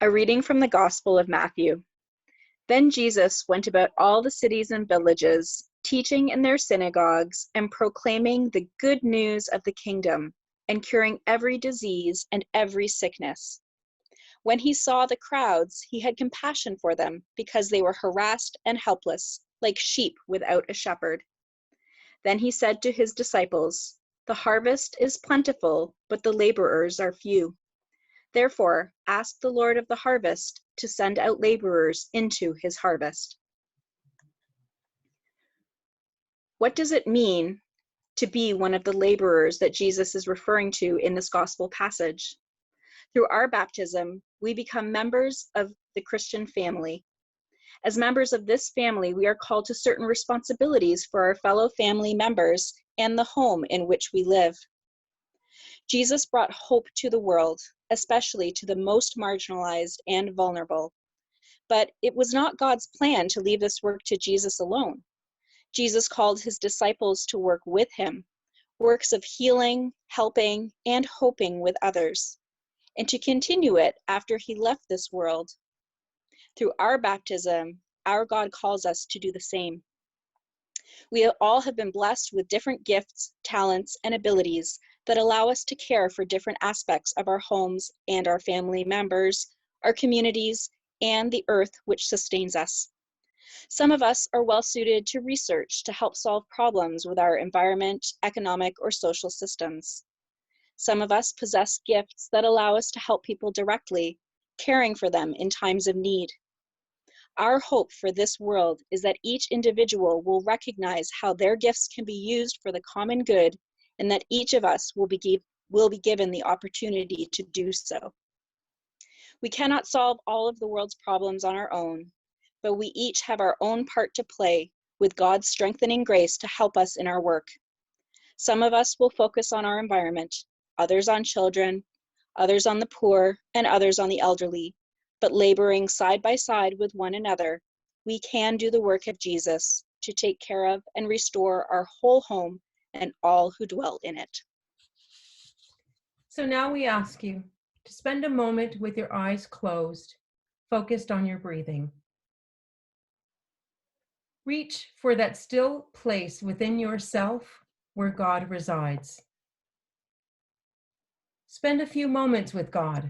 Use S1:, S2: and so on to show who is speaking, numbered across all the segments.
S1: A reading from the Gospel of Matthew. Then Jesus went about all the cities and villages, teaching in their synagogues and proclaiming the good news of the kingdom and curing every disease and every sickness. When he saw the crowds, he had compassion for them because they were harassed and helpless, like sheep without a shepherd. Then he said to his disciples, "The harvest is plentiful, but the laborers are few. Therefore, ask the Lord of the harvest to send out laborers into his harvest." What does it mean to be one of the laborers that Jesus is referring to in this gospel passage? Through our baptism, we become members of the Christian family. As members of this family, we are called to certain responsibilities for our fellow family members and the home in which we live. Jesus brought hope to the world, especially to the most marginalized and vulnerable. But it was not God's plan to leave this work to Jesus alone. Jesus called his disciples to work with him, works of healing, helping, and hoping with others, and to continue it after he left this world. Through our baptism, our God calls us to do the same. We all have been blessed with different gifts, talents, and abilities that allow us to care for different aspects of our homes and our family members, our communities, and the earth which sustains us. Some of us are well suited to research to help solve problems with our environment, economic, or social systems. Some of us possess gifts that allow us to help people directly, caring for them in times of need. Our hope for this world is that each individual will recognize how their gifts can be used for the common good, and that each of us will be given the opportunity to do so. We cannot solve all of the world's problems on our own, but we each have our own part to play with God's strengthening grace to help us in our work. Some of us will focus on our environment, others on children, others on the poor, and others on the elderly. But laboring side by side with one another, we can do the work of Jesus to take care of and restore our whole home and all who dwell in it.
S2: So now we ask you to spend a moment with your eyes closed, focused on your breathing. Reach for that still place within yourself where God resides. Spend a few moments with God,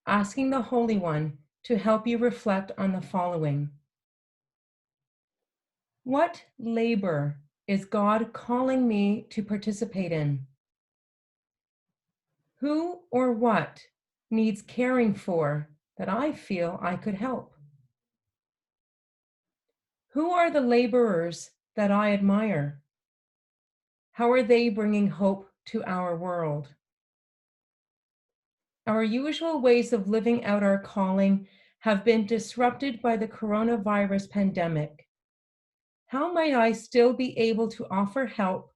S2: asking the Holy One to help you reflect on the following. What labor is God calling me to participate in? Who or what needs caring for that I feel I could help? Who are the laborers that I admire? How are they bringing hope to our world? Our usual ways of living out our calling have been disrupted by the coronavirus pandemic. How might I still be able to offer help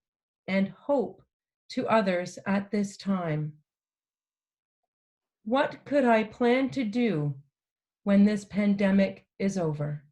S2: and hope to others at this time? What could I plan to do when this pandemic is over?